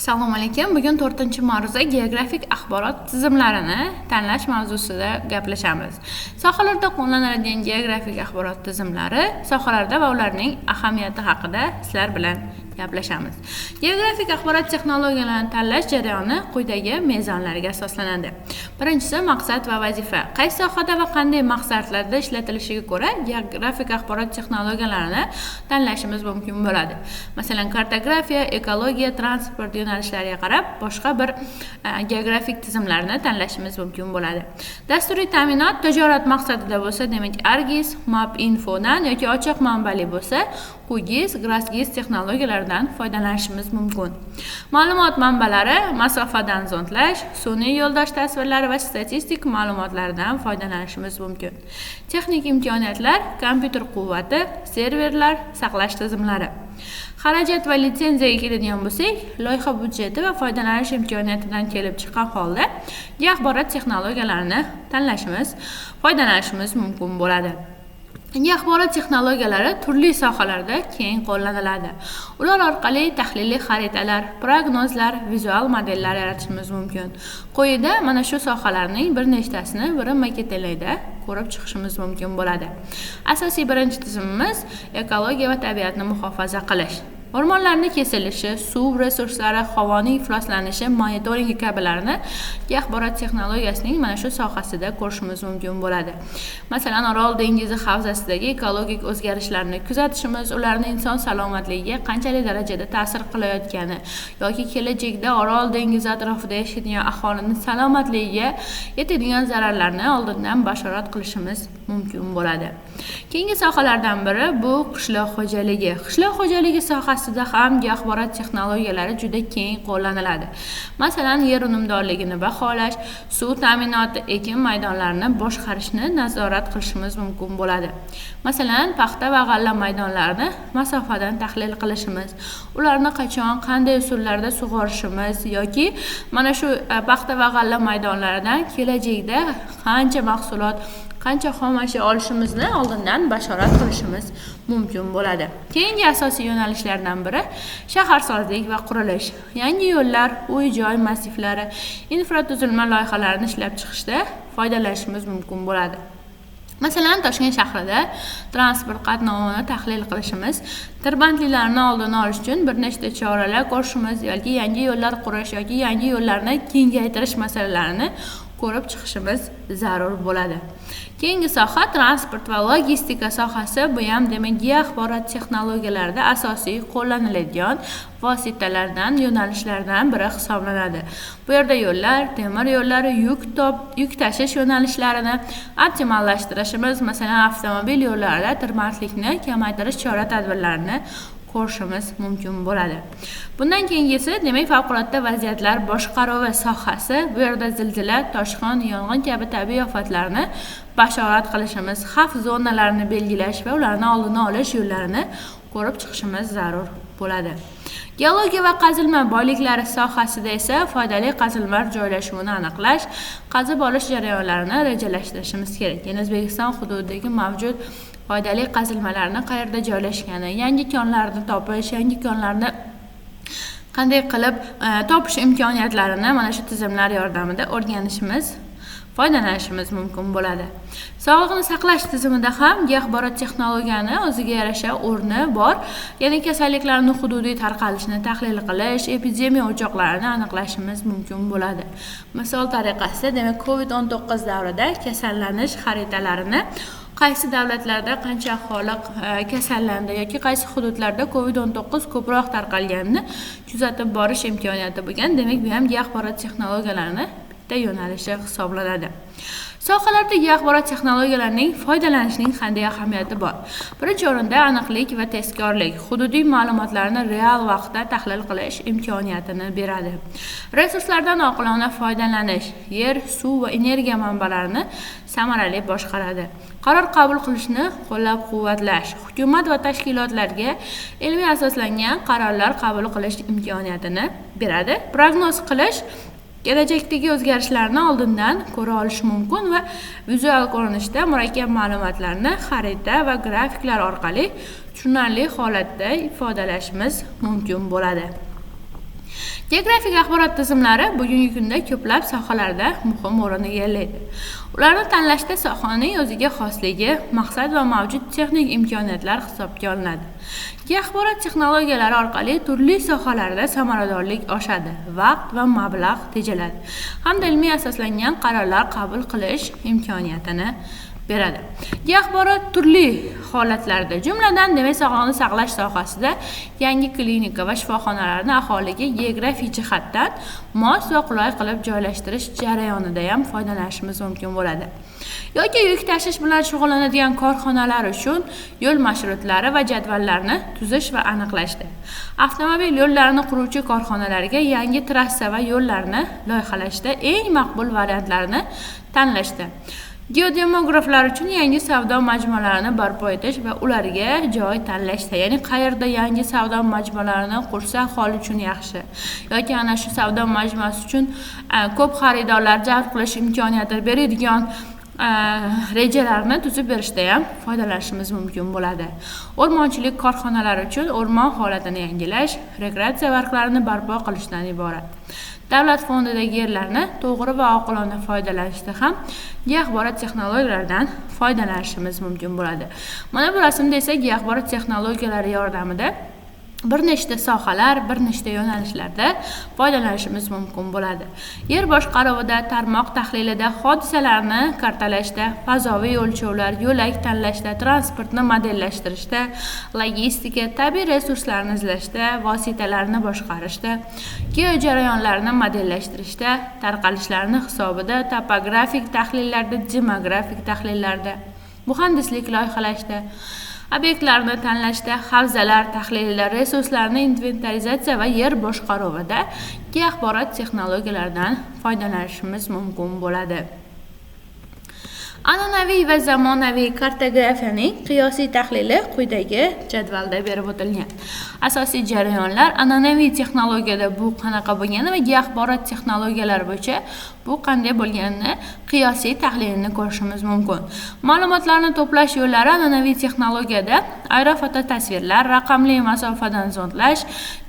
Assalomu alaykum. Bugun 4-mavzuda geografik axborot tizimlarini tanlash mavzusida gaplashamiz. Sohalarda qo'llaniladigan geografik axborot tizimlari, sohalarda va ularning ahamiyati haqida sizlar bilan gaplashamiz. Geografik axborot texnologiyalarini tanlash jarayoni quyidagi mezonlarga asoslanadi. Birinchisi maqsad va vazifa. Qaysi sohada va qanday maqsadlarda ishlatilishiga ko'ra geografik axborot texnologiyalarini tanlashimiz mumkin bo'ladi. Masalan, kartografiya, ekologiya, transport yo'nalishlariga qarab boshqa bir geografik tizimlarni tanlashimiz mumkin bo'ladi. Dasturiy ta'minot tijorat maqsadida bo'lsa, demak ArcGIS, MapInfodan yoki ochiq manbali bo'lsa, QGIS, GrassGIS texnologiyalaridan foydalanishimiz mumkin. Ma'lumot manbalari masofadan zondlash, sun'iy yo'ldosh tasvirlari va statistik ma'lumotlardan foydalanishimiz mumkin. Texnik imkoniyatlar, kompyuter quvvati, serverlar, saqlash tizimlari. Xarajat va litsenziyaga keladigan bo'lsak, loyiha budjeti va foydalanish imkoniyatidan kelib chiqqan holda axborot texnologiyalarini foydalanishimiz mumkin bo'ladi. Axborot texnologiyalari turli sohalarda keng qo'llaniladi. Ular orqali tahliliy xaritalar, prognozlar, vizual modellar yaratishimiz mumkin. Quyida mana shu sohalarning bir nechtasini maketlarda ko'rib chiqishimiz mumkin bo'ladi. Asosiy birinchi tizimimiz ekologiya va tabiatni muhofaza qilish. O'rmonlarning kesilishi, suv resurslari, havoning ifloslanishi, monitoringi kabilarni axborot texnologiyasining mana shu sohasida ko'rishimiz mumkin bo'ladi. Masalan, Orol dengizi havzasidagi ekologik o'zgarishlarni kuzatishimiz, ularning inson salomatligiga qanchalik darajada ta'sir qilayotgani yoki kelajakda Orol dengizi atrofida yashaydigan aholining salomatligiga yetadigan zararlarni oldindan bashorat qilishimiz mumkin bo'ladi. Keyingi sohalardan biri bu qishloq xo'jaligi. Qishloq xo'jaligi sohasida ham axborot texnologiyalari juda keng qo'llaniladi. Masalan, yer unumdorligini baholash, suv ta'minoti, ekin maydonlarini boshqarishni nazorat qilishimiz mumkin bo'ladi. Masalan, paxta va g'alla maydonlarini masofadan tahlil qilishimiz, ularni qachon, qanday usullarda sug'orishimiz yoki mana shu paxta va g'alla maydonlaridan kelajakda qancha mahsulot, qancha xom ashyo olishimizni oldindan bashorat qilishimiz mumkin bo'ladi. Keyingi asosiy yo'nalishlardan biri shaharsozlik va qurilish. Yangi yo'llar, uy-joy massivlari, infratuzilma loyihalarini ishlab chiqishda foydalanishimiz mumkin bo'ladi. Masalan, Toshkent shahrida transport qatnovini tahlil qilishimiz, tirbandliklarni oldini olish uchun bir nechta choralar ko'rishimiz yoki yangi yo'llar qurish yoki yangi yo'llarni kengaytirish masalalarini ko'rib chiqishimiz zarur bo'ladi. Keyingi soha transport va logistika sohasi. Bu ham demak axborot texnologiyalarida asosiy qo'llaniladigan vositalardan, yo'nalishlardan biri hisoblanadi. Bu yerda yo'llar, temir yo'llari, yuk tashish yo'nalishlarini optimallashtirishimiz, masalan, avtomobil yo'llarida tirbandlikni kamaytirish chora-tadbirlarini ko'rishimiz mumkin bo'ladi. Bundan keyingisi demak favqulodda vaziyatlar boshqaruvi sohasi. Bu yerda zilzila, toshqin, yong'in kabi tabiiy ofatlarni bashorat qilishimiz, xavf zonalarini belgilash va ularni oldini olish yo'llarini ko'rib chiqishimiz zarur bo'ladi. Geologiya va qazilma boyliklari sohasida esa foydali qazilmalar joylashuvini aniqlash, qazib olish jarayonlarini rejalashtirishimiz kerak. Ya'ni O'zbekiston hududidagi mavjud foydali qazilmalarni qayerda joylashgani, yangi konlarni topish, yangi konlarni qanday qilib topish imkoniyatlarini mana shu tizimlar yordamida o'rganishimiz, foydalanishimiz mumkin bo'ladi. Sog'liqni saqlash tizimida ham axborot texnologiyani o'ziga yarasha o'rni bor. Ya'ni kasalliklarning hududiy tarqalishini tahlil qilish, epidemiya o'choqlarini aniqlashimiz mumkin bo'ladi. Misol tariqasida, demak COVID-19 davrida kasallanish xaritalarini qaysi davlatlarda qancha aholi kasallandi yoki qaysi hududlarda COVID-19 ko'proq tarqalganini kuzatib borish imkoniyati bo'lgan. Demak, bu ham axborot texnologiyalarini bitta yo'nalishi hisoblanadi. Sohalarda axborot texnologiyalarining foydalanishining qanday ahamiyati bor? Birinchi o'rinda aniqlik va tezkorlik, hududiy ma'lumotlarni real vaqtda tahlil qilish imkoniyatini beradi. Resurslardan oqilona foydalanish, yer, suv va energiya manbalarini samarali boshqaradi. Qaror qabul qilishni qo'llab-quvvatlash, hukumat va tashkilotlarga ilmiy asoslangan qarorlar qabul qilish imkoniyatini beradi. Prognoz qilish, kelajakdagi o'zgarishlarni oldindan ko'ra olish mumkin va vizual ko'rinishda murakkab ma'lumotlarni xarita va grafiklar orqali tushunarli holatda ifodalashimiz mumkin bo'ladi. Geografik axborot tizimlari bugungi kunda ko'plab sohalarda muhim o'rin egallaydi. Ularni tanlashda sohaning o'ziga xosligi, maqsad va mavjud texnik imkoniyatlar hisobga olinadi. Axborot texnologiyalari orqali turli sohalarda samaradorlik oshadi, vaqt va mablag' tejaladi, hamda ilmiy asoslangan qarorlar qabul qilish imkoniyatini beradi. Axborot turli holatlarda, jumladan demak sog'liqni saqlash sohasida yangi klinika va shifoxonalarni aholiga geografik jihatdan mos va qulay qilib joylashtirish jarayonida ham foydalanishimiz mumkin bo'ladi. Yoki yuk tashish bilan shug'ullanadigan korxonalar uchun yo'l marshrutlari va jadvallarni tuzish va aniqlashda. Avtomobil yo'llarini quruvchi korxonalarga yangi trassa va yo'llarni loyihalashda eng maqbul variantlarni tanlashda. Geodemograflar uchun yangi savdo majmualarini barpo etish va ularga joy tanlashda, ya'ni qayerda yangi savdo majmualarini qursa aholi uchun yaxshi, yoki ana shu savdo majmuasi uchun ko'p xaridorlar jalb qilish imkoniyati beradigan rejalarni tuzib berishda ham foydalanishimiz mumkin bo'ladi. O'rmonchilik korxonalari uchun o'rmon holatini yangilash, rekreatsiya parklarini barpo qilishdan iborat. Davlat fondidagi yerlarni to'g'ri va oqilona foydalanishda ham axborot texnologiyalaridan foydalanishimiz mumkin bo'ladi. Mana bu rasmda esa axborot texnologiyalari yordamida bir nechta sohalar, bir nechta yo'nalishlarda foydalanishimiz mumkin bo'ladi. Yer boshqaruvida, tarmoq tahlilida, hodisalarni kartalashda, fazoviy o'lchovlar, yo'lak tanlashda, transportni modellashtirishda, logistika, tabiiy resurslarni izlashda, vositalarni boshqarishda, geojarayonlarni modellashtirishda, tarqalishlarni hisobida, topografik tahlillarda, demografik tahlillarda, muhandislik loyihalashda, obyektlarni tanlashda, havzalar tahlilida, resurslarni inventarizatsiya va yer boshqaruvida axborot texnologiyalaridan foydalanishimiz mumkin bo'ladi. An'anaviy va zamonaviy kartografiyaning qiyosiy tahlili quyidagi jadvalda berib o'tilgan. Asosiy jarayonlar an'anaviy texnologiyada bu qanaqa bo'lgani va axborot texnologiyalari bo'yicha bu qanday bo'lganini qiyosiy tahlilini ko'rishimiz mumkin. Ma'lumotlarni to'plash yo'llari an'anaviy texnologiyada aerofototasvirlar, raqamli masofadan zondlash,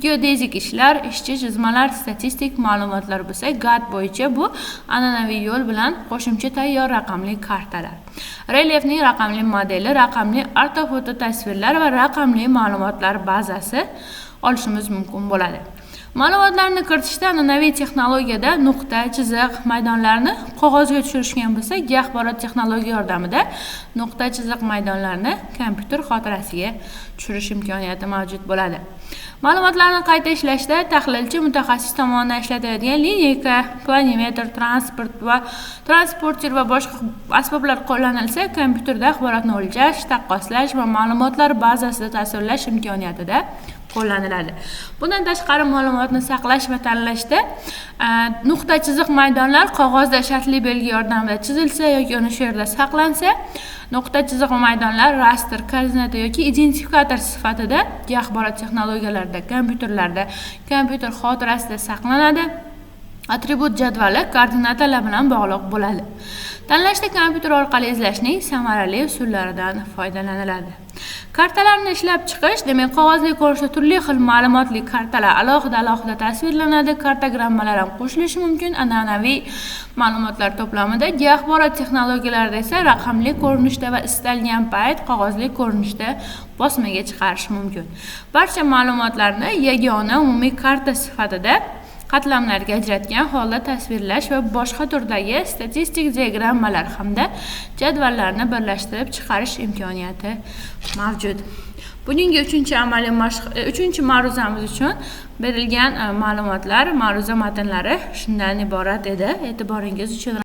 geodezik ishlar, ishchi chizmalar, statistik ma'lumotlar bo'lsa, GAT bo'yicha bu an'anaviy yo'l bilan qo'shimcha tayyor raqamli kartalar. Relyefning raqamli modeli, raqamli ortofoto tasvirlar va raqamli ma'lumotlar bazasi olishimiz mumkin bo'ladi. Ma'lumotlarni kiritishda an'anaviy texnologiyada nuqta, chiziq, maydonlarni qog'ozga tushirishgan bo'lsa, axborot texnologiya yordamida nuqta, chiziq, maydonlarni kompyuter xotirasiga tushirish imkoniyati mavjud bo'ladi. Ma'lumotlarni qayta ishlashda tahlilchi mutaxassis tomonidan ishlatiladigan lineyka, planimetr, transporter va boshqa asboblar qo'llanilsa, kompyuterda axborotni o'lchash, taqqoslash va ma'lumotlar bazasida tasvirlash imkoniyatida qo'llaniladi. Bundan tashqari ma'lumotni saqlash va tanlashda nuqta, chiziq, maydonlar qog'ozda shartli belgi yordamida chizilsa yoki uni shu yerda saqlansa, nuqta, chiziq va maydonlar raster, koordinata yoki identifikator sifatida axborot texnologiyalarida, kompyuterlarda, kompyuter xotirasida saqlanadi. Atribut jadvali koordinatalar bilan bog'liq bo'ladi. Tanlashda kompyuter orqali izlashning samarali usullaridan foydalaniladi. Kartalarni ishlab chiqish, demak qog'ozli ko'rinishda turli xil ma'lumotli kartalar alohida tasvirlanadi, kartogrammalar ham qo'shilishi mumkin. An'anaviy ma'lumotlar to'plamida, axborot texnologiyalarida esa raqamli ko'rinishda va istalgan payt qog'ozli ko'rinishda bosmaga chiqarish mumkin. Barcha ma'lumotlarni yagona umumiy karta sifatida qatlamlarga ajratgan holda tasvirlash va boshqa turdagi statistik diagrammalar hamda jadvallarni birlashtirib chiqarish imkoniyati mavjud. Bugungi 3-amaliy ma'ruzamiz uchun berilgan ma'lumotlar, ma'ruza matnlari shundan iborat edi. E'tiboringiz uchun